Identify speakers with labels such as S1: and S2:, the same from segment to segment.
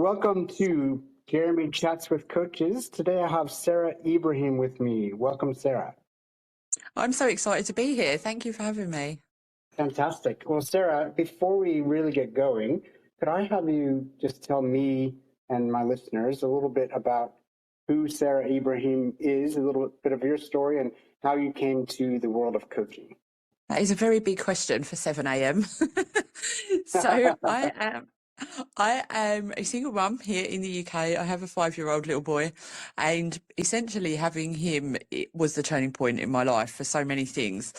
S1: welcome to Jeremy Chats with Coaches. Today I have Sarah Ibrahim with me. Welcome, Sarah.
S2: I'm so excited to be here. Thank you for having me.
S1: Fantastic. Well, Sarah, before we really get going, could I have you just tell me and my listeners a little bit about who Sarah Ibrahim is, a little bit of your story, and how you came to the world of coaching?
S2: That is a very big question for 7 a.m. So I am a single mum here in the UK. I have a 5-year-old little boy, and essentially having him was the turning point in my life for so many things.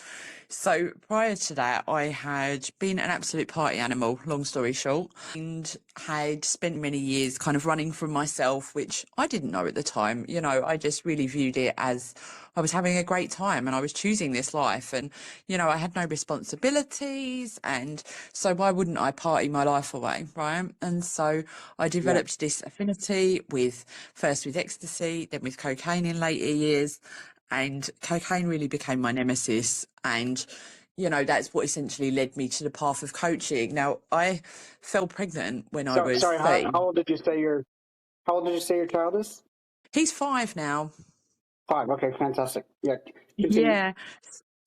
S2: So prior to that, I had been an absolute party animal, long story short, and had spent many years kind of running from myself, which I didn't know at the time. You know, I just really viewed it as I was having a great time and I was choosing this life, and, you know, I had no responsibilities, and so why wouldn't I party my life away, right? And so I developed this affinity first with ecstasy, then with cocaine in later years. And cocaine really became my nemesis. And, you know, that's what essentially led me to the path of coaching. Now, I fell pregnant when I was
S1: Sorry, how
S2: 30.
S1: old did you say your child is?
S2: He's 5 now.
S1: 5. Okay, fantastic. Yeah, continue.
S2: Yeah.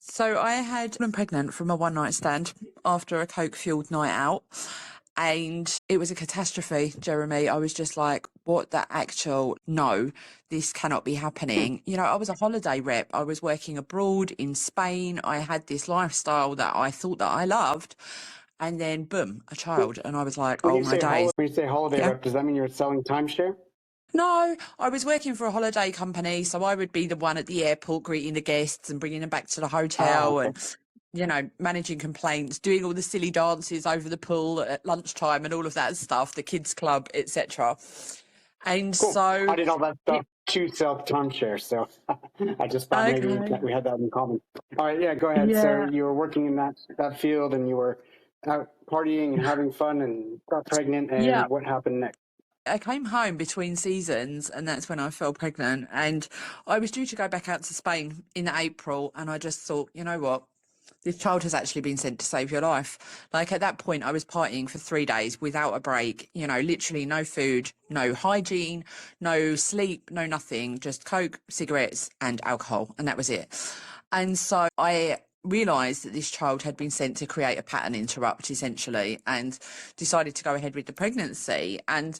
S2: So I had been pregnant from a one-night stand after a coke-fueled night out. And it was a catastrophe, Jeremy. I was just like, what the actual, no, this cannot be happening. You know, I was a holiday rep. I was working abroad in Spain. I had this lifestyle that I thought that I loved. And then, boom, a child. And I was like,
S1: When
S2: oh
S1: you
S2: my
S1: say
S2: days.
S1: holiday
S2: Yeah.
S1: rep, does that mean you're selling timeshare?
S2: No, I was working for a holiday company, so I would be the one at the airport greeting the guests and bringing them back to the hotel
S1: Okay.
S2: and, you know, managing complaints, doing all the silly dances over the pool at lunchtime and all of that stuff, the kids club, etc. And
S1: Cool.
S2: so
S1: I did all that stuff to sell timeshare, so I just thought maybe we had that in common. All right, yeah, go ahead. So
S2: Yeah.
S1: you were working in that field, and you were out partying and having fun, and got pregnant.
S2: Yeah.
S1: And what happened next?
S2: I came home between seasons, and that's when I fell pregnant. And I was due to go back out to Spain in April, and I just thought, you know what? This child has actually been sent to save your life. Like at that point, I was partying for 3 days without a break, you know, literally no food, no hygiene, no sleep, no nothing, just Coke, cigarettes and alcohol. And that was it. And so I realised that this child had been sent to create a pattern interrupt essentially, and decided to go ahead with the pregnancy. And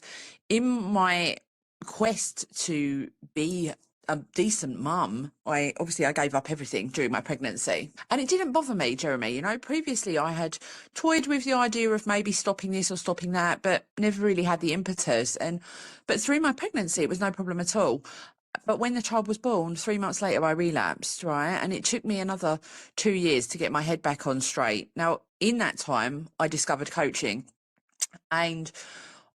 S2: in my quest to be a decent mum, I gave up everything during my pregnancy. And it didn't bother me, Jeremy. You know, previously I had toyed with the idea of maybe stopping this or stopping that, but never really had the impetus. But through my pregnancy, it was no problem at all. But when the child was born, 3 months later, I relapsed, right? And it took me another 2 years to get my head back on straight. Now, in that time, I discovered coaching, and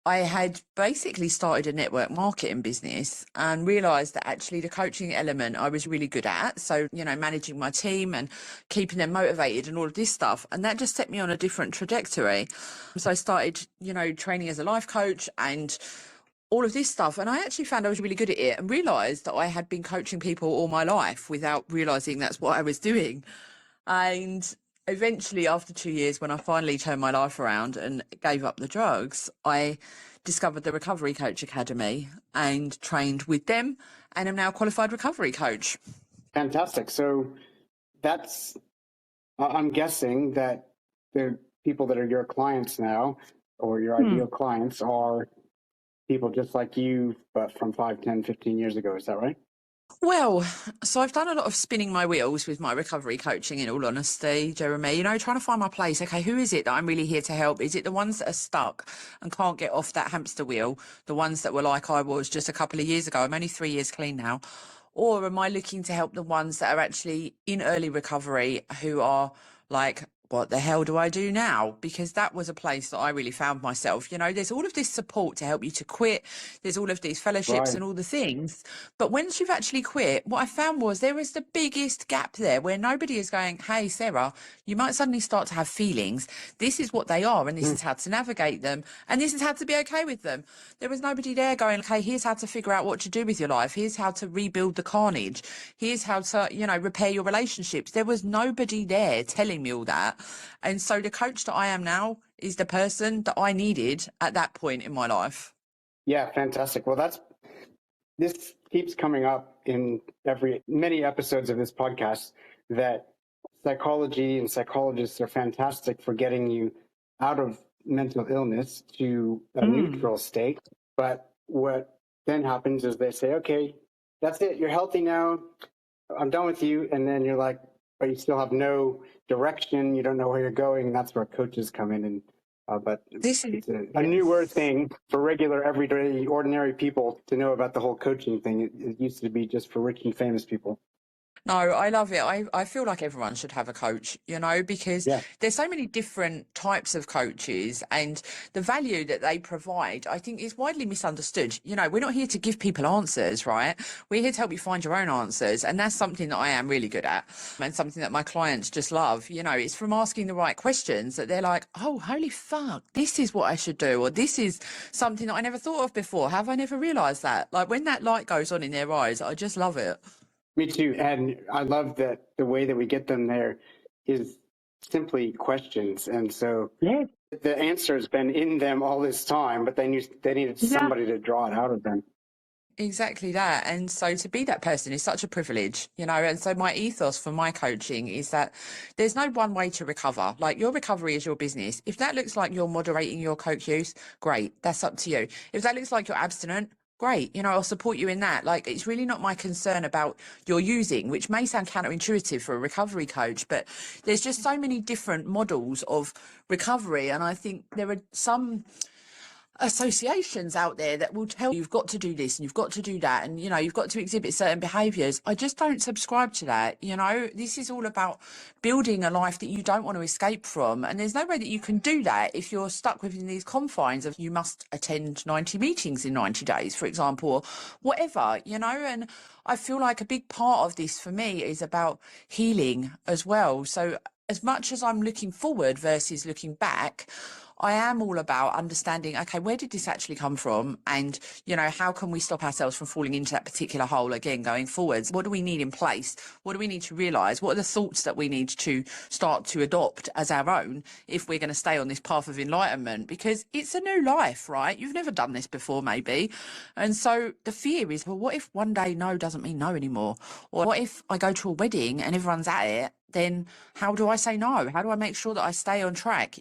S2: I had basically started a network marketing business and realised that actually the coaching element I was really good at. So, you know, managing my team and keeping them motivated and all of this stuff. And that just set me on a different trajectory. So I started, you know, training as a life coach and all of this stuff. And I actually found I was really good at it and realised that I had been coaching people all my life without realising that's what I was doing. And eventually, after 2 years, when I finally turned my life around and gave up the drugs, I discovered the Recovery Coach Academy and trained with them, and am now a qualified recovery coach.
S1: Fantastic. So I'm guessing that the people that are your clients now, or your ideal clients, are people just like you, but from 5, 10, 15 years ago. Is that right?
S2: Well, so I've done a lot of spinning my wheels with my recovery coaching, in all honesty, Jeremy, you know, trying to find my place. Okay, who is it that I'm really here to help? Is it the ones that are stuck and can't get off that hamster wheel? The ones that were like I was just a couple of years ago? I'm only 3 years clean now. Or am I looking to help the ones that are actually in early recovery who are like, what the hell do I do now? Because that was a place that I really found myself. You know, there's all of this support to help you to quit. There's all of these fellowships and all the things. But once you've actually quit, what I found was there is the biggest gap there where nobody is going, hey, Sarah, you might suddenly start to have feelings. This is what they are, and this is how to navigate them, and this is how to be okay with them. There was nobody there going, okay, here's how to figure out what to do with your life. Here's how to rebuild the carnage. Here's how to, you know, repair your relationships. There was nobody there telling me all that. And so the coach that I am now is the person that I needed at that point in my life.
S1: Yeah, fantastic. Well, this keeps coming up in many episodes of this podcast, that psychology and psychologists are fantastic for getting you out of mental illness to a
S2: Mm.
S1: neutral state. But what then happens is they say, okay, that's it. You're healthy now. I'm done with you. And then you're like, but you still have no direction. You don't know where you're going. And that's where coaches come in. And but
S2: This is,
S1: it's a
S2: yeah.
S1: newer thing for regular, everyday, ordinary people to know about the whole coaching thing. It used to be just for rich and famous people.
S2: No, I love it. I feel like everyone should have a coach, because
S1: Yeah.
S2: there's so many different types of coaches, and the value that they provide, I think, is widely misunderstood. We're not here to give people answers, right? We're here to help you find your own answers. And that's something that I am really good at, and something that my clients just love. It's from asking the right questions that they're like, oh, holy fuck, this is what I should do. Or this is something that I never thought of before. Have I never realized that? Like when that light goes on in their eyes, I just love it.
S1: Me too. And I love that the way that we get them there is simply questions. And so
S2: Yeah.
S1: the answer has been in them all this time, but they needed
S2: Yeah.
S1: somebody to draw it out of them.
S2: Exactly that. And so to be that person is such a privilege, And so my ethos for my coaching is that there's no one way to recover. Like your recovery is your business. If that looks like you're moderating your coke use, great. That's up to you. If that looks like you're abstinent, great. I'll support you in that. Like it's really not my concern about your using, which may sound counterintuitive for a recovery coach, but there's just so many different models of recovery. And I think there are some associations out there that will tell you you've got to do this and you've got to do that, and you've got to exhibit certain behaviors. I just don't subscribe to that. This is all about building a life that you don't want to escape from, and there's no way that you can do that if you're stuck within these confines of you must attend 90 meetings in 90 days, for example, or whatever. And I feel like a big part of this for me is about healing as well. So as much as I'm looking forward versus looking back, I am all about understanding, okay, where did this actually come from? And, how can we stop ourselves from falling into that particular hole again going forwards? What do we need in place? What do we need to realise? What are the thoughts that we need to start to adopt as our own if we're going to stay on this path of enlightenment? Because it's a new life, right? You've never done this before, maybe. And so the fear is, well, what if one day no doesn't mean no anymore? Or what if I go to a wedding and everyone's at it? Then how do I say no? How do I make sure that I stay on track?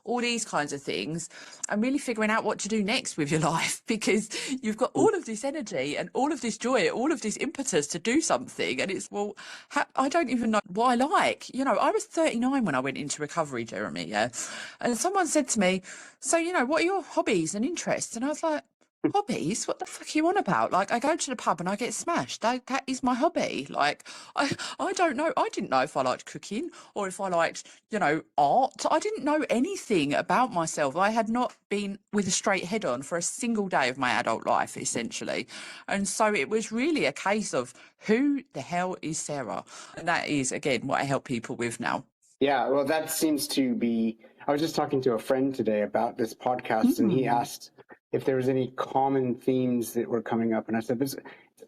S2: All these kinds of things, and really figuring out what to do next with your life, because you've got all of this energy and all of this joy, all of this impetus to do something. And it's, well, I don't even know what I like. I was 39 when I went into recovery, Jeremy. Yeah. And someone said to me, so, what are your hobbies and interests? And I was like, hobbies? What the fuck are you on about? Like, I go to the pub and I get smashed. That is my hobby. Like, I don't know. I didn't know if I liked cooking or if I liked, art. I didn't know anything about myself. I had not been with a straight head on for a single day of my adult life, essentially. And so it was really a case of who the hell is Sarah? And that is, again, what I help people with now.
S1: Yeah, well, that seems to be. I was just talking to a friend today about this podcast, and he
S2: Mm.
S1: asked if there was any common themes that were coming up, and I said, "There's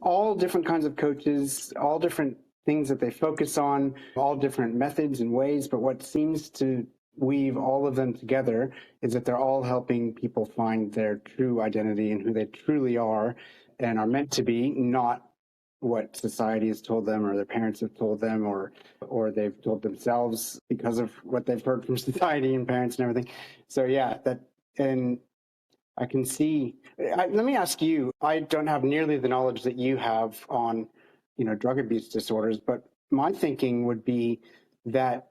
S1: all different kinds of coaches, all different things that they focus on, all different methods and ways, but what seems to weave all of them together is that they're all helping people find their true identity and who they truly are and are meant to be, not what society has told them or their parents have told them or they've told themselves because of what they've heard from society and parents and everything." So yeah, that, and I can see. Let me ask you. I don't have nearly the knowledge that you have on, drug abuse disorders, but my thinking would be that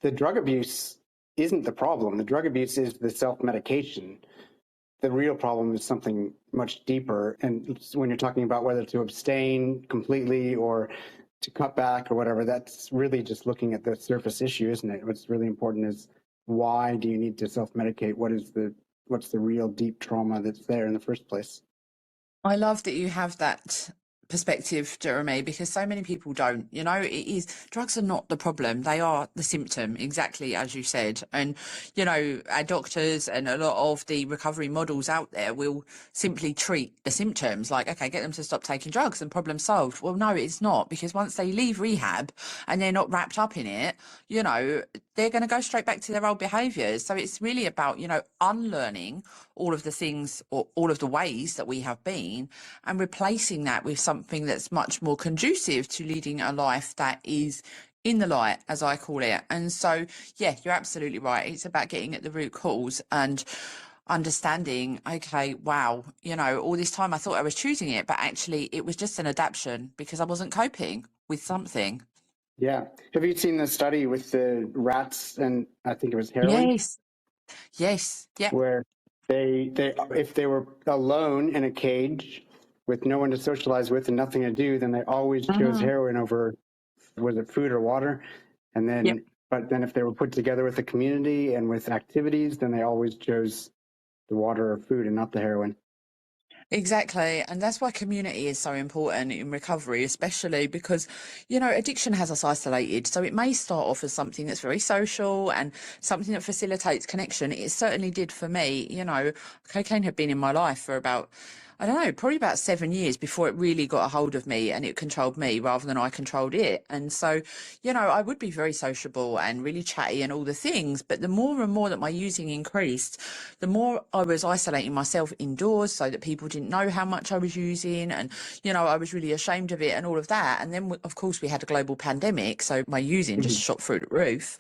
S1: the drug abuse isn't the problem. The drug abuse is the self-medication. The real problem is something much deeper. And when you're talking about whether to abstain completely or to cut back or whatever, that's really just looking at the surface issue, isn't it? What's really important is, why do you need to self-medicate? What's the real deep trauma that's there in the first place?
S2: I love that you have that perspective, Jeremy, because so many people don't. It is, drugs are not the problem, they are the symptom, exactly as you said. And our doctors and a lot of the recovery models out there will simply treat the symptoms, like, okay, get them to stop taking drugs and problem solved. Well, no, it's not, because once they leave rehab and they're not wrapped up in it, they're going to go straight back to their old behaviors. So it's really about, unlearning all of the things or all of the ways that we have been and replacing that with something that's much more conducive to leading a life that is in the light, as I call it. And so, yeah, you're absolutely right. It's about getting at the root cause and understanding, okay, wow, all this time I thought I was choosing it, but actually it was just an adaptation because I wasn't coping with something.
S1: Yeah. Have you seen the study with the rats and I think it was heroin,
S2: Yes. Yes. Yep.
S1: where they if they were alone in a cage with no one to socialize with and nothing to do, then they always chose
S2: Hmm.
S1: heroin over, was it food or water? And
S2: Yep.
S1: then, but then if they were put together with the community and with activities, then they always chose the water or food and not the heroin.
S2: Exactly. And that's why community is so important in recovery, especially because, addiction has us isolated. So it may start off as something that's very social and something that facilitates connection. It certainly did for me. Cocaine had been in my life for about, I don't know, probably about 7 years before it really got a hold of me and it controlled me rather than I controlled it. And so, I would be very sociable and really chatty and all the things. But the more and more that my using increased, the more I was isolating myself indoors so that people didn't know how much I was using. And, I was really ashamed of it and all of that. And then, of course, we had a global pandemic. So my using just
S1: Mhm.
S2: shot through the roof.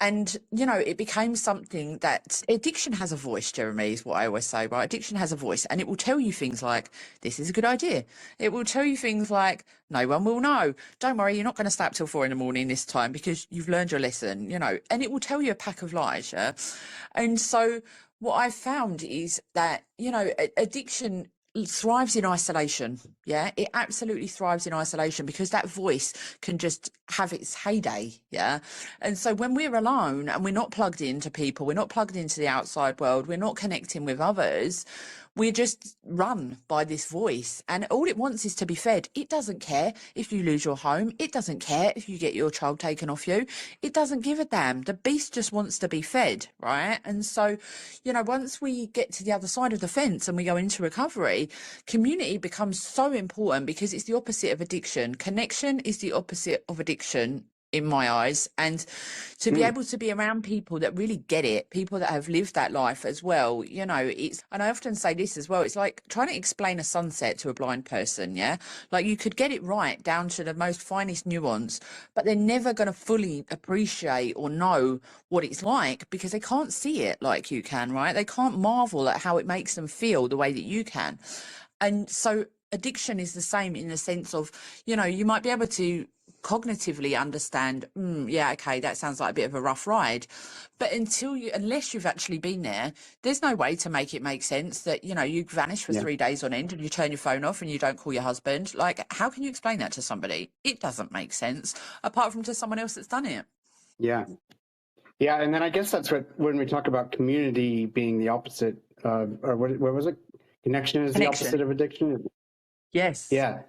S2: And, it became something that addiction has a voice, Jeremy, is what I always say, right? Addiction has a voice and it will tell you things like, this is a good idea. It will tell you things like, no one will know. Don't worry, you're not going to stay up till 4 a.m. this time because you've learned your lesson, and it will tell you a pack of lies, yeah? And so what I've found is that, addiction thrives in isolation. Yeah, it absolutely thrives in isolation because that voice can just have its heyday. Yeah. And so when we're alone and we're not plugged into people, we're not plugged into the outside world, we're not connecting with others, we're just run by this voice and all it wants is to be fed. It doesn't care if you lose your home. It doesn't care if you get your child taken off you. It doesn't give a damn. The beast just wants to be fed, right? And so, once we get to the other side of the fence and we go into recovery, community becomes so important because it's the opposite of addiction. Connection is the opposite of addiction in my eyes, and to be
S1: Mm.
S2: able to be around people that really get it, people that have lived that life as well, and I often say this as well, it's like trying to explain a sunset to a blind person. Yeah, like you could get it right down to the most finest nuance, but they're never going to fully appreciate or know what it's like because they can't see it like you can, right? They can't marvel at how it makes them feel the way that you can. And so addiction is the same in the sense of, you might be able to cognitively understand, yeah, okay, that sounds like a bit of a rough ride. But unless you've actually been there, there's no way to make it make sense that, you vanish for
S1: Yeah.
S2: 3 days on end and you turn your phone off and you don't call your husband. Like, how can you explain that to somebody? It doesn't make sense apart from to someone else that's done it.
S1: Yeah. Yeah. And then I guess that's what, when we talk about community being the opposite of, or what was it? Connection is the
S2: Connection.
S1: opposite of addiction.
S2: Yes.
S1: Yeah.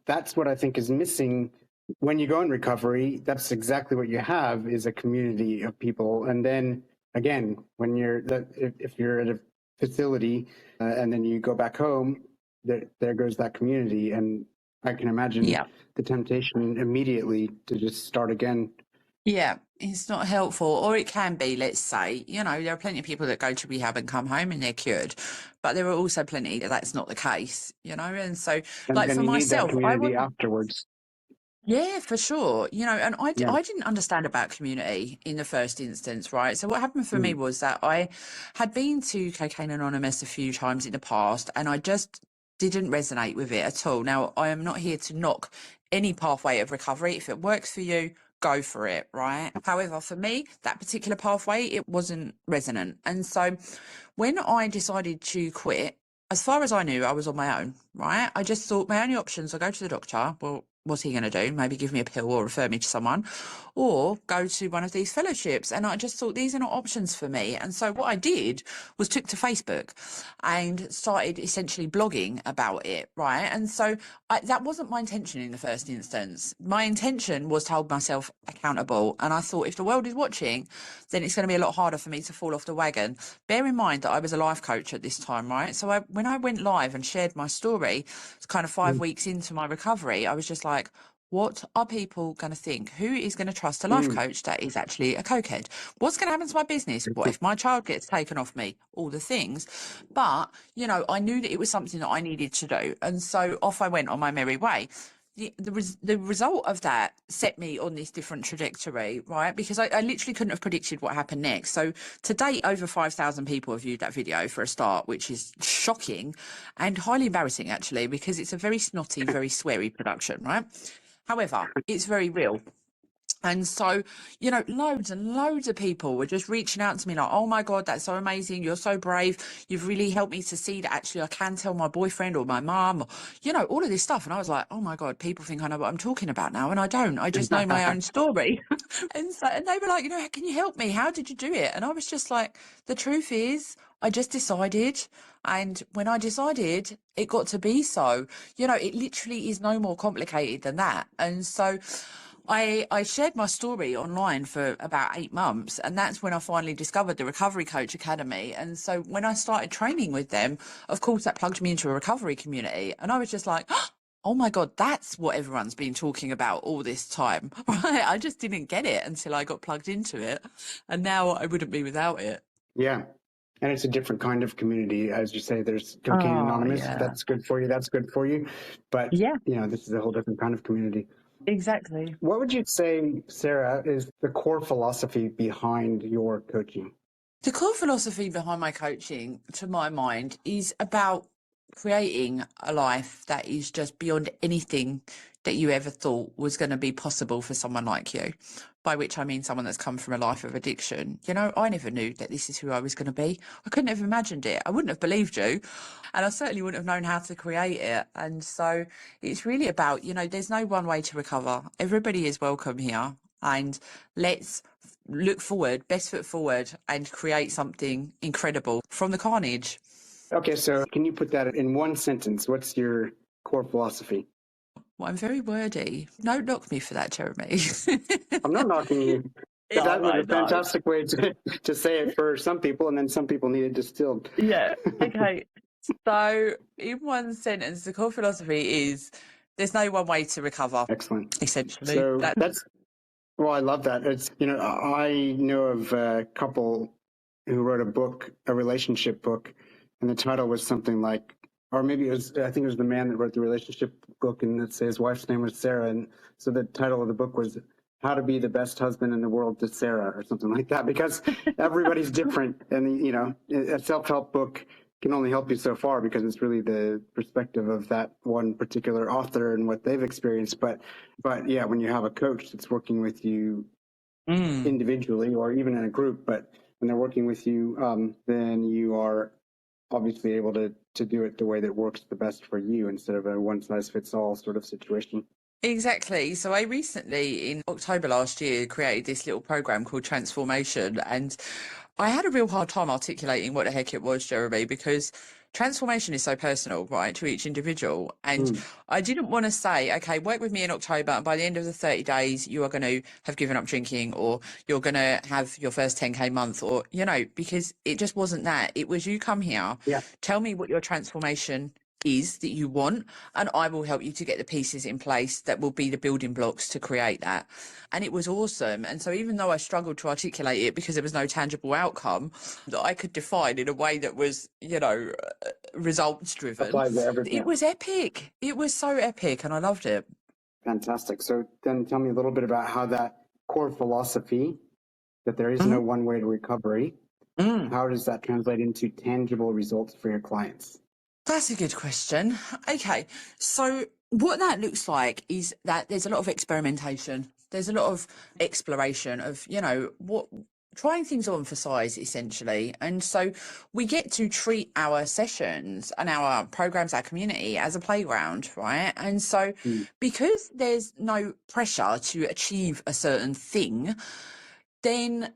S1: That's what I think is missing when you go in recovery. That's exactly what you have, is a community of people. And then again, when if you're at a facility and then you go back home, there goes that community. And I can imagine
S2: Yeah.
S1: the temptation immediately to just start again.
S2: Yeah, it's not helpful, or it can be, let's say. There are plenty of people that go to rehab and come home and they're cured, but there are also plenty that's not the case, and so,
S1: And
S2: like
S1: then
S2: for
S1: you need that
S2: myself, I
S1: community
S2: wasn't,
S1: afterwards.
S2: yeah, for sure, and
S1: Yeah.
S2: I didn't understand about community in the first instance, right? So what happened for me
S1: Mm.
S2: was that I had been to Cocaine Anonymous a few times in the past, and I just didn't resonate with it at all. Now, I am not here to knock any pathway of recovery. If it works for you, go for it, right? However, for me, that particular pathway, it wasn't resonant. And so when I decided to quit, as far as I knew, I was on my own, right? I just thought my only options are go to the doctor. Well, what's he going to do? Maybe give me a pill or refer me to someone, or go to one of these fellowships. And I just thought these are not options for me. And so what I did was took to Facebook and started essentially blogging about it, right? And so that wasn't my intention in the first instance. My intention was to hold myself accountable. And I thought if the world is watching, then it's going to be a lot harder for me to fall off the wagon. Bear in mind that I was a life coach at this time, right? So when I went live and shared my story, it's kind of 5 weeks into my recovery, I was just like, What are people going to think? Who is going to trust a life
S1: Mm.
S2: coach that is actually a cokehead? What's going to happen to my business? What if my child gets taken off me? All the things. But, you know, I knew that it was something that I needed to do. And so off I went on my merry way. The result of that set me on this different trajectory, right? Because I literally couldn't have predicted what happened next. So to date, over 5,000 people have viewed that video for a start, which is shocking and highly embarrassing, actually, because it's a very snotty, very sweary production, right? However, it's very real. And so, you know, loads and loads of people were just reaching out to me like, oh my God, that's so amazing. You're so brave. You've really helped me to see that actually I can tell my boyfriend or my mum, or, you know, all of this stuff. And I was like, oh my God, people think I know what I'm talking about now. And I don't. I just know my own story. And they were like, you know, can you help me? How did you do it? And I was just like, the truth is, I just decided. And when I decided, it got to be so. You know, it literally is no more complicated than that. And so I shared my story online for about 8 months, and that's when I finally discovered the Recovery Coach Academy. And so when I started training with them, of course, that plugged me into a recovery community. And I was just like, oh my God, that's what everyone's been talking about all this time. Right? I just didn't get it until I got plugged into it. And now I wouldn't be without it.
S1: Yeah. And it's a different kind of community. As you say, there's Cocaine
S2: Oh,
S1: Anonymous.
S2: yeah.
S1: That's good for you. That's good for you. But,
S2: Yeah,
S1: you know, this is a whole different kind of community.
S2: exactly.
S1: What would you say, Sarah, is the core philosophy behind your coaching?
S2: The core philosophy behind my coaching, to my mind, is about creating a life that is just beyond anything that you ever thought was going to be possible for someone like you. By which I mean someone that's come from a life of addiction. You know, I never knew that this is who I was going to be. I couldn't have imagined it. I wouldn't have believed you. And I certainly wouldn't have known how to create it. And so it's really about, you know, there's no one way to recover. Everybody is welcome here. And let's look forward, best foot forward, and create something incredible from the carnage.
S1: Okay, so can you put that in one sentence? What's your core philosophy?
S2: Well, I'm very wordy. Don't knock me for that, Jeremy.
S1: I'm not knocking you.
S2: Yeah,
S1: That was
S2: I
S1: a
S2: know.
S1: fantastic way to say it for some people, and then some people need it distilled.
S2: Yeah. Okay. So, in one sentence, the core philosophy is there's no one way to recover,
S1: Excellent.
S2: essentially.
S1: So well, I love that. It's, you know, I know of a couple who wrote a book, a relationship book, and the title was something like, or maybe it was, I think it was the man that wrote the relationship book, and let's say his wife's name was Sarah, and so the title of the book was How to Be the Best Husband in the World to Sarah, or something like that, because everybody's different, and you know, a self-help book can only help you so far because it's really the perspective of that one particular author and what they've experienced. But yeah, when you have a coach that's working with you individually or even in a group, but when they're working with you, then you are obviously able to do it the way that works the best for you instead of a one size fits all sort of situation.
S2: Exactly. So I recently, in October last year, created this little program called Transformation. And I had a real hard time articulating what the heck it was, Jeremy, because transformation is so personal, right, to each individual. And
S1: Mm.
S2: I didn't want to say, okay, work with me in October, and by the end of the 30 days, you are going to have given up drinking, or you're going to have your first 10K month, or, you know, because it just wasn't that. It was, you come here,
S1: Yeah.
S2: tell me what your transformation is that you want, and I will help you to get the pieces in place that will be the building blocks to create that. And it was awesome. And so even though I struggled to articulate it because there was no tangible outcome that I could define in a way that was, you know, results driven,
S1: Applies to everything.
S2: it was epic. It was so epic, and I loved it.
S1: Fantastic. So then tell me a little bit about how that core philosophy that there is no one way to recovery, how does that translate into tangible results for your clients?
S2: That's a good question. Okay, so what that looks like is that there's a lot of experimentation. There's a lot of exploration of, you know, what trying things on for size essentially. And so we get to treat our sessions and our programs, our community as a playground, right? And so because there's no pressure to achieve a certain thing, then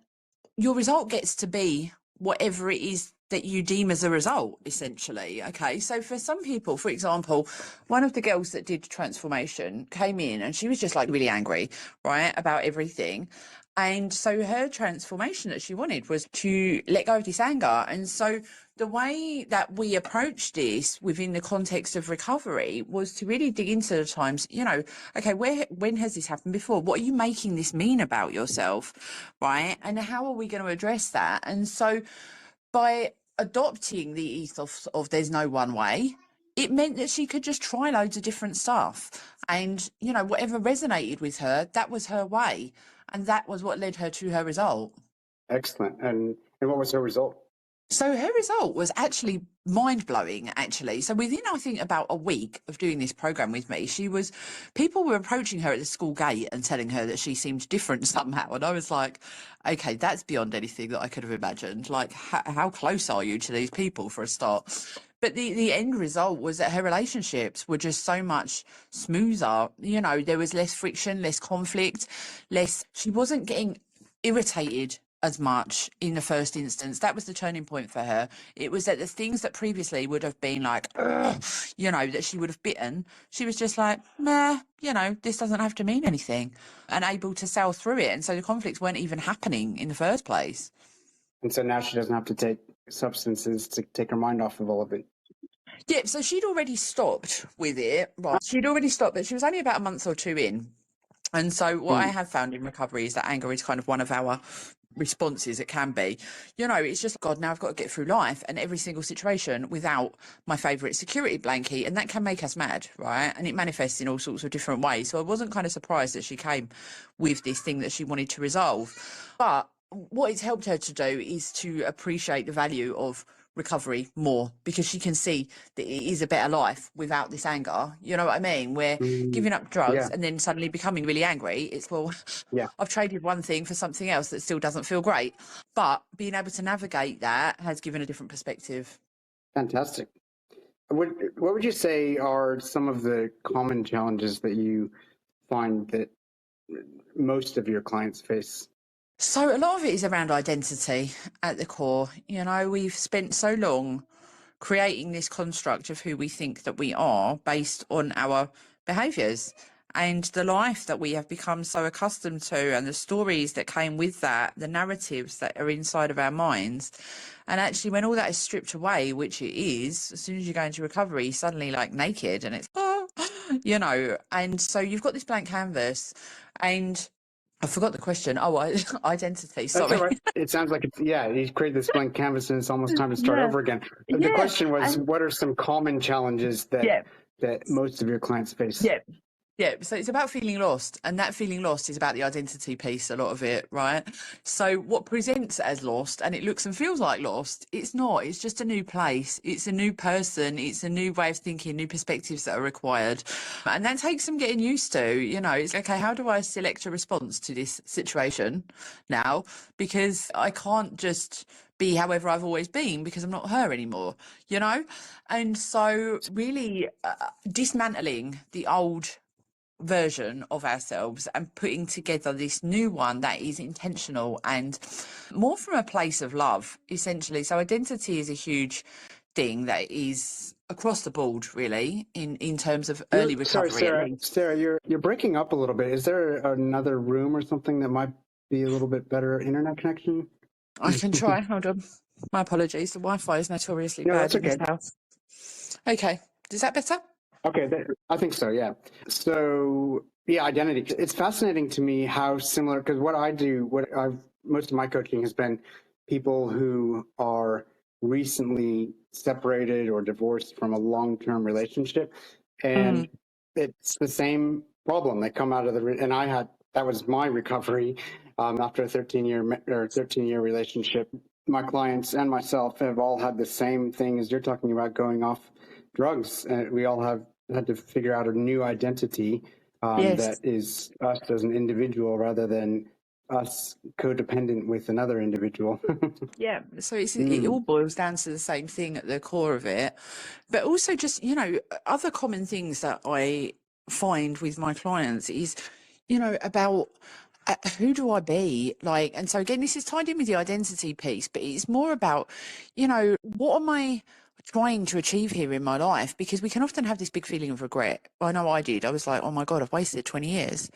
S2: your result gets to be whatever it is that you deem as a result, essentially. Okay, so for some people, for example, one of the girls that did transformation came in and she was just like really angry, right, about everything. And so her transformation that she wanted was to let go of this anger. And so the way that we approached this within the context of recovery was to really dig into the times, okay, when has this happened before? What are you making this mean about yourself? Right. And how are we going to address that? And so by adopting the ethos of there's no one way, it meant that she could just try loads of different stuff. And, whatever resonated with her, that was her way. And that was what led her to her result.
S1: Excellent. And what was her result?
S2: So her result was actually mind-blowing, actually. So within, I think, about a week of doing this program with me, people were approaching her at the school gate and telling her that she seemed different somehow. And I was like, okay, that's beyond anything that I could have imagined. Like, how close are you to these people, for a start? But the end result was that her relationships were just so much smoother. There was less friction, less conflict, she wasn't getting irritated as much in the first instance. That was the turning point for her. It was that the things that previously would have been like, that she would have bitten, she was just like, nah, this doesn't have to mean anything, and able to sail through it. And so the conflicts weren't even happening in the first place.
S1: And so now she doesn't have to take substances to take her mind off of all of it.
S2: Yeah, so she'd already stopped with it. Right. She'd already stopped, but she was only about a month or two in. And so what I have found in recovery is that anger is kind of one of our responses. It can be, it's just, God, now I've got to get through life and every single situation without my favourite security blanket. And that can make us mad, right? And it manifests in all sorts of different ways. So I wasn't kind of surprised that she came with this thing that she wanted to resolve. But what it's helped her to do is to appreciate the value of recovery more, because she can see that it is a better life without this anger. You know what I mean? Where giving up drugs and then suddenly becoming really angry, it's, I've traded one thing for something else that still doesn't feel great. But being able to navigate that has given a different perspective.
S1: Fantastic. What would you say are some of the common challenges that you find that most of your clients face?
S2: So a lot of it is around identity at the core. We've spent so long creating this construct of who we think that we are based on our behaviours and the life that we have become so accustomed to, and the stories that came with that, the narratives that are inside of our minds. And actually, when all that is stripped away, which it is, as soon as you go into recovery, you're suddenly like naked and it's, and so you've got this blank canvas. And I forgot the question. Oh, identity. Sorry.
S1: That's all right. It sounds like you create this blank canvas and it's almost time to start over again. The question was, what are some common challenges that most of your clients face?
S2: Yeah, so it's about feeling lost, and that feeling lost is about the identity piece, a lot of it, right? So what presents as lost, and it looks and feels like lost, it's not. It's just a new place. It's a new person. It's a new way of thinking, new perspectives that are required. And that takes some getting used to. It's okay, how do I select a response to this situation now? Because I can't just be however I've always been, because I'm not her anymore, And so really dismantling the old version of ourselves and putting together this new one that is intentional and more from a place of love, essentially. So identity is a huge thing that is across the board, really, in terms of early recovery.
S1: Sorry, Sarah, you're breaking up a little bit. Is there another room or something that might be a little bit better internet connection?
S2: I can try. Hold on. My apologies. The Wi-Fi is notoriously bad in this house. Okay. Is that better?
S1: Okay, I think so, yeah. So, identity. It's fascinating to me how similar, because what I do, most of my coaching has been people who are recently separated or divorced from a long-term relationship. And it's the same problem. They come out of that was my recovery after a 13-year relationship. My clients and myself have all had the same thing as you're talking about, going off drugs. We all have had to figure out a new identity that is us as an individual rather than us codependent with another individual.
S2: Yeah, so it all boils down to the same thing at the core of it. But also just, other common things that I find with my clients is, about who do I be? And so again, this is tied in with the identity piece, but it's more about, what am I trying to achieve here in my life? Because we can often have this big feeling of regret. I know I did. I was like, oh my God, I've wasted 20 years.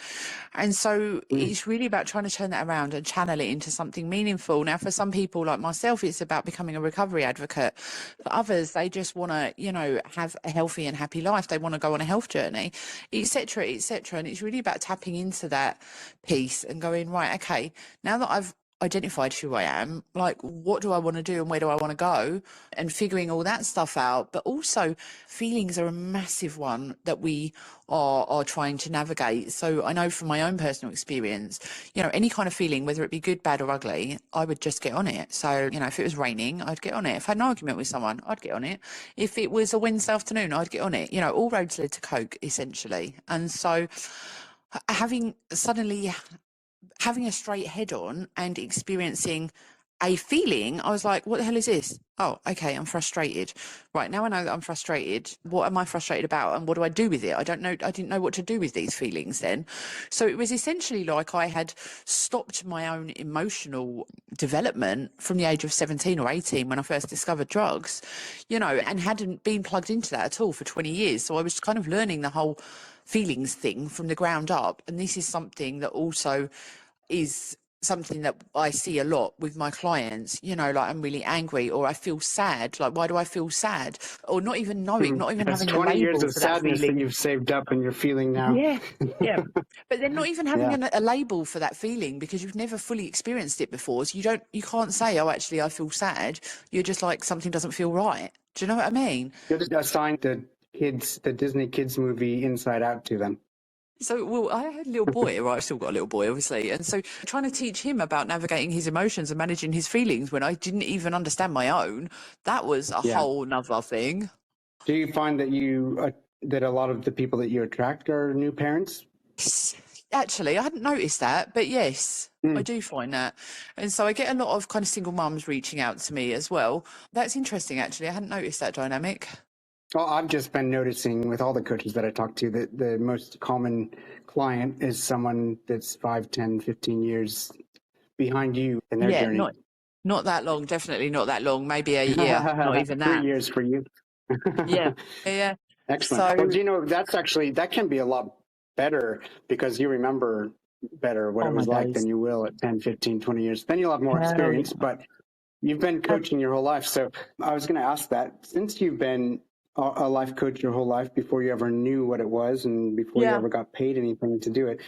S2: And so it's really about trying to turn that around and channel it into something meaningful. Now, for some people like myself, it's about becoming a recovery advocate. For others, they just want to, you know, have a healthy and happy life. They want to go on a health journey, etc., etc. And it's really about tapping into that piece and going, right, okay, now that I've identified who I am, like what do I want to do and where do I want to go, and figuring all that stuff out. But also feelings are a massive one that we are trying to navigate. So I know from my own personal experience, you know, any kind of feeling, whether it be good, bad or ugly, I would just get on it. So, you know, if it was raining, I'd get on it. If I had an argument with someone, I'd get on it. If it was a Wednesday afternoon, I'd get on it. You know, all roads led to Coke essentially. And so having a straight head on and experiencing a feeling, I was like, what the hell is this? Oh, okay, I'm frustrated. Right, now I know that I'm frustrated. What am I frustrated about and what do I do with it? I don't know. I didn't know what to do with these feelings then. So it was essentially like I had stopped my own emotional development from the age of 17 or 18 when I first discovered drugs, you know, and hadn't been plugged into that at all for 20 years. So I was kind of learning the whole feelings thing from the ground up. And this is something that also is something that I see a lot with my clients, you know, like I'm really angry or I feel sad. Like, why do I feel sad? Or not even knowing, not even
S1: That's
S2: having a
S1: 20 years
S2: label
S1: of
S2: for that
S1: sadness that
S2: feeling.
S1: you've saved up and you're feeling now.
S2: Yeah, yeah. But then not even having
S1: Yeah.
S2: a label for that feeling because you've never fully experienced it before. So you can't say, oh, actually, I feel sad. You're just like, something doesn't feel right. Do you know what I mean?
S1: You'll just assign the Disney kids movie Inside Out to them.
S2: So, well, I had a little boy, right? I've still got a little boy, obviously. And so trying to teach him about navigating his emotions and managing his feelings when I didn't even understand my own, that was a
S1: Yeah.
S2: whole nother thing.
S1: Do you find that that a lot of the people that you attract are new parents?
S2: Actually, I hadn't noticed that, but yes, I do find that. And so I get a lot of kind of single mums reaching out to me as well. That's interesting, actually. I hadn't noticed that dynamic.
S1: Well, I've just been noticing with all the coaches that I talk to that the most common client is someone that's 5, 10, 15 years behind you in their
S2: Yeah,
S1: journey.
S2: not that long, definitely not that long, maybe a year, not even
S1: 3
S2: that.
S1: years for you.
S2: Yeah, yeah.
S1: Excellent.
S2: So,
S1: Well, do you know, that can be a lot better because you remember better what
S2: oh
S1: it
S2: my
S1: was like than
S2: days.
S1: you will at 10, 15, 20 years. Then you'll have more
S2: Hell
S1: experience,
S2: yeah.
S1: but you've been coaching your whole life. So I was going to ask that since you've been a life coach your whole life before you ever knew what it was and before you
S2: Yeah.
S1: ever got paid anything to do it,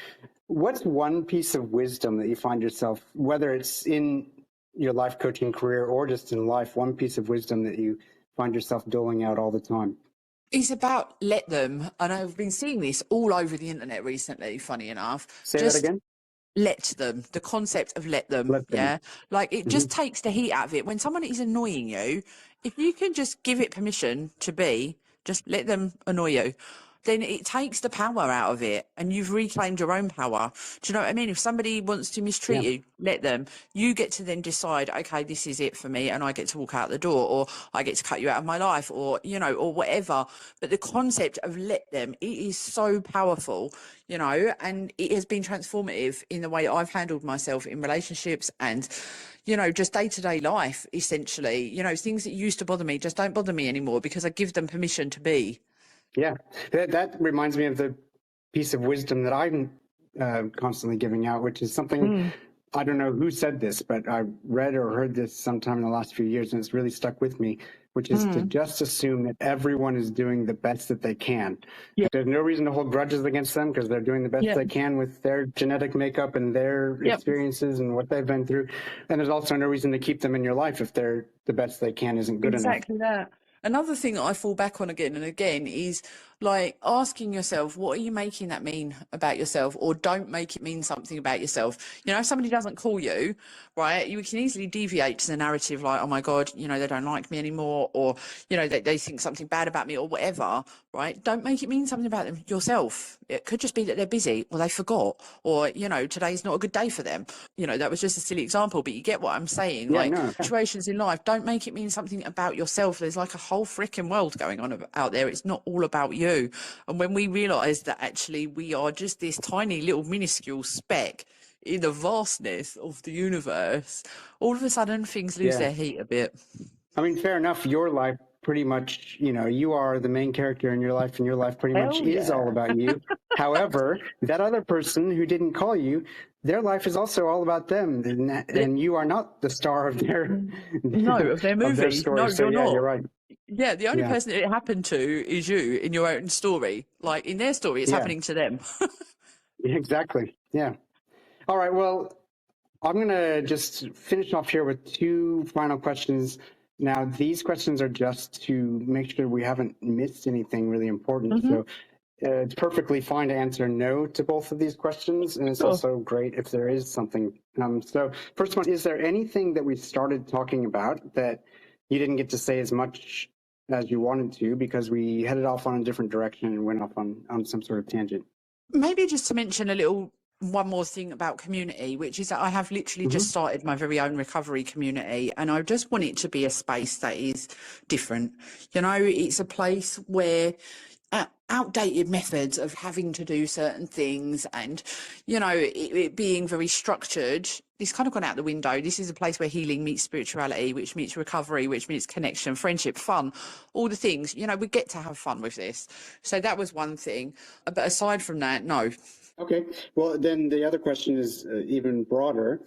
S1: what's one piece of wisdom that you find yourself, whether it's in your life coaching career or just in life, one piece of wisdom that you find yourself doling out all the time?
S2: It's about let them. And I've been seeing this all over the internet recently, funny enough.
S1: Say that
S2: Just
S1: again.
S2: let them, the concept of let them.
S1: Let them.
S2: Yeah. Like it
S1: Hmm.
S2: just takes the heat out of it. When someone is annoying you, if you can just give it permission to be, just let them annoy you, then it takes the power out of it and you've reclaimed your own power. Do you know what I mean? If somebody wants to mistreat
S1: Yeah.
S2: you, let them. You get to then decide, okay, this is it for me, and I get to walk out the door, or I get to cut you out of my life, or, you know, or whatever. But the concept of let them, it is so powerful, you know, and it has been transformative in the way I've handled myself in relationships and, you know, just day-to-day life, essentially. You know, things that used to bother me just don't bother me anymore because I give them permission to be.
S1: Yeah. That reminds me of the piece of wisdom that I'm constantly giving out, which is something, I don't know who said this, but I read or heard this sometime in the last few years, and it's really stuck with me, which is to just assume that everyone is doing the best that they can.
S2: Yeah.
S1: There's no reason to hold grudges against them because they're doing the best
S2: Yeah.
S1: they can with their genetic makeup and their
S2: Yep.
S1: experiences and what they've been through. And there's also no reason to keep them in your life if they're the best they can isn't good enough.
S2: Exactly that. Another thing that I fall back on again and again is like asking yourself, what are you making that mean about yourself? Or don't make it mean something about yourself. You know, if somebody doesn't call you, right, you can easily deviate to the narrative like, oh my God, you know, they don't like me anymore, or, you know, they think something bad about me or whatever, right? Don't make it mean something about them yourself. It could just be that they're busy or they forgot, or, you know, today's not a good day for them. You know, that was just a silly example, but you get what I'm saying.
S1: Yeah,
S2: Like
S1: no.
S2: situations in life, don't make it mean something about yourself. There's like a whole freaking world going on out there. It's not all about you. And when we realise that actually we are just this tiny little minuscule speck in the vastness of the universe, all of a sudden things lose
S1: Yeah.
S2: their heat a bit.
S1: I mean, fair enough. Your life pretty much, you are the main character in your life, and your life pretty much
S2: Hell
S1: is all
S2: yeah.
S1: about you. However, that other person who didn't call you, their life is also all about them, and you are not the star of their
S2: No, of their
S1: of their
S2: movie.
S1: story.
S2: No,
S1: So
S2: you're
S1: yeah, you're
S2: not.
S1: right.
S2: Yeah, the only
S1: Yeah,
S2: person it happened to is you in your own story. Like in their story, it's
S1: yeah,
S2: happening to them.
S1: exactly. Yeah. All right. Well, I'm going to just finish off here with two final questions. Now, these questions are just to make sure we haven't missed anything really important.
S2: Hmm.
S1: So it's perfectly fine to answer no to both of these questions. And it's
S2: Sure.
S1: also great if there is something. So first one, is there anything that we started talking about that you didn't get to say as much as you wanted to because we headed off on a different direction and went off on some sort of tangent?
S2: Maybe just to mention one more thing about community, which is that I have literally
S1: Mm-hmm.
S2: just started my very own recovery community, and I just want it to be a space that is different. It's a place where outdated methods of having to do certain things and, it being very structured, it's kind of gone out the window. This is a place where healing meets spirituality, which meets recovery, which meets connection, friendship, fun, all the things. We get to have fun with this. So that was one thing. But aside from that, no.
S1: Okay. Well, then the other question is even broader.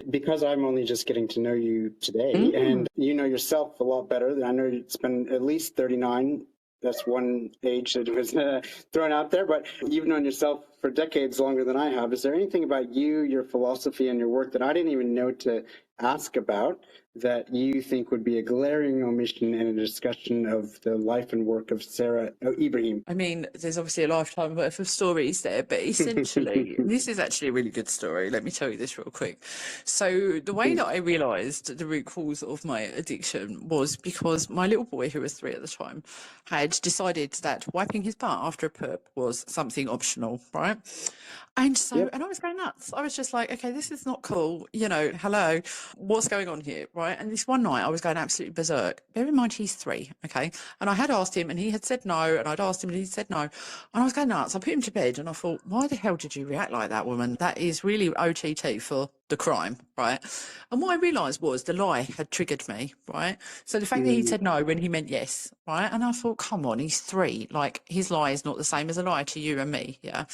S1: Because I'm only just getting to know you today, and you know yourself a lot better. I know it's been at least 39. That's one age that was thrown out there, but you've known yourself for decades longer than I have. Is there anything about you, your philosophy, and your work that I didn't even know to ask about that you think would be a glaring omission in a discussion of the life and work of Sarah Ibrahim?
S2: I mean, there's obviously a lifetime worth of stories there, but essentially, this is actually a really good story. Let me tell you this real quick. So, the way that I realised the root cause of my addiction was because my little boy, who was 3 at the time, had decided that wiping his butt after a poop was something optional, right? And so,
S1: Yep.
S2: and I was going nuts. I was just like, okay, this is not cool. Hello, what's going on here, right? And this one night I was going absolutely berserk. Bear in mind, he's 3, okay? And I had asked him and he had said no, and I'd asked him and he said no. And I was going nuts. I put him to bed and I thought, why the hell did you react like that, woman? That is really OTT for the crime, right? And what I realised was the lie had triggered me, right? So the fact that he said no when he meant yes, right? And I thought, come on, he's 3. Like, his lie is not the same as a lie to you and me, yeah?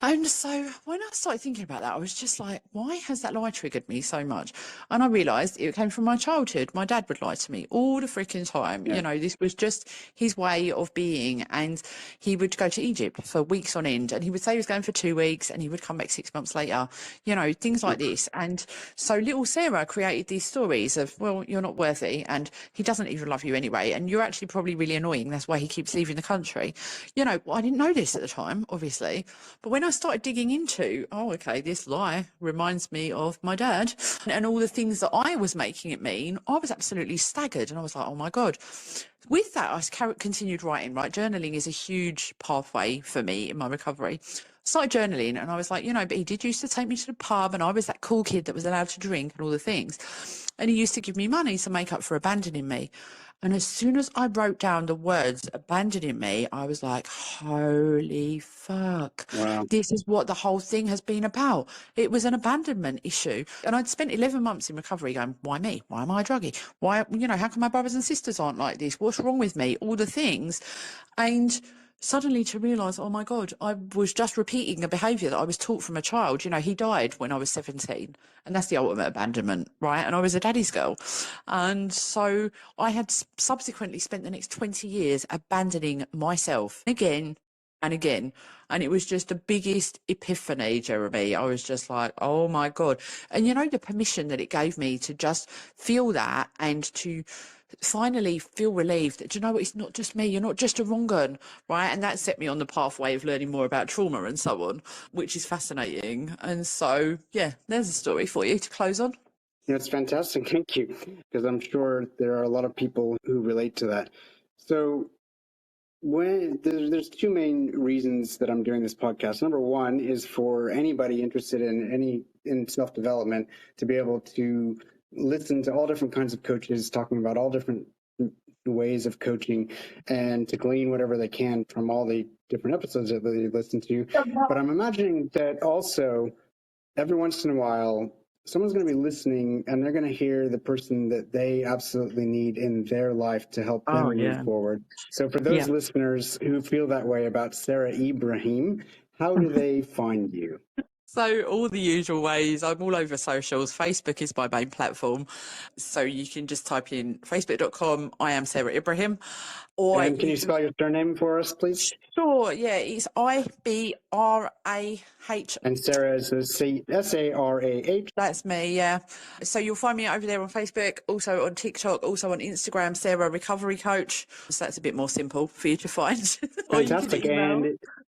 S2: And so when I started thinking about that, I was just like, why has that lie triggered me so much? And I realised it came from my childhood. My dad would lie to me all the freaking time.
S1: Yeah.
S2: This was just his way of being. And he would go to Egypt for weeks on end. And he would say he was going for 2 weeks and he would come back 6 months later, things like this. And so little Sarah created these stories of, well, you're not worthy and he doesn't even love you anyway. And you're actually probably really annoying. That's why he keeps leaving the country. I didn't know this at the time, obviously. But when I started digging into, okay, this lie reminds me of my dad and all the things that I was making it mean, I was absolutely staggered. And I was like, oh my God. With that, I continued writing, right? Journaling is a huge pathway for me in my recovery. Started journaling and I was like, but he did used to take me to the pub and I was that cool kid that was allowed to drink and all the things. And he used to give me money to make up for abandoning me. And as soon as I wrote down the words abandoning me, I was like, holy fuck.
S1: Wow.
S2: This is what the whole thing has been about. It was an abandonment issue. And I'd spent 11 months in recovery going, why me? Why am I a druggie? Why, how come my brothers and sisters aren't like this? What's wrong with me? All the things. And suddenly to realise, oh my God, I was just repeating a behaviour that I was taught from a child. He died when I was 17 and that's the ultimate abandonment, right? And I was a daddy's girl. And so I had subsequently spent the next 20 years abandoning myself again and again. And it was just the biggest epiphany, Jeremy. I was just like, oh my God. And the permission that it gave me to just feel that and to finally feel relieved that, it's not just me, you're not just a wrong gun, right? And that set me on the pathway of learning more about trauma and so on, which is fascinating. And so, yeah, there's a story for you to close on.
S1: That's fantastic. Thank you. Because I'm sure there are a lot of people who relate to that. So when there's two main reasons that I'm doing this podcast. Number one is for anybody interested in self-development to be able to listen to all different kinds of coaches talking about all different ways of coaching and to glean whatever they can from all the different episodes that they listen to. But I'm imagining that also every once in a while someone's going to be listening and they're going to hear the person that they absolutely need in their life to help them move forward. So for those listeners who feel that way about Sarah Ibrahim, how do they find you?
S2: So all the usual ways. I'm all over socials. Facebook is my main platform. So you can just type in facebook.com, I am Sarah Ibrahim. Or
S1: and can you spell your surname for us, please?
S2: Sure, yeah, it's Ibrah.
S1: And Sarah is Sarah.
S2: That's me, yeah. So you'll find me over there on Facebook, also on TikTok, also on Instagram, Sarah Recovery Coach. So that's a bit more simple for you to find.
S1: Fantastic.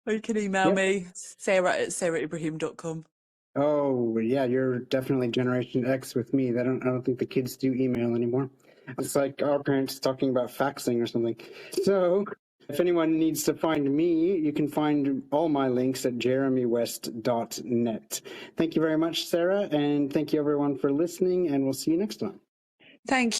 S2: Or you can email me, sarah@sarahibrahim.com.
S1: Oh, yeah, you're definitely Generation X with me. I don't think the kids do email anymore. It's like our parents talking about faxing or something. So if anyone needs to find me, you can find all my links at jeremywest.net. Thank you very much, Sarah, and thank you everyone for listening, and we'll see you next time.
S2: Thank you.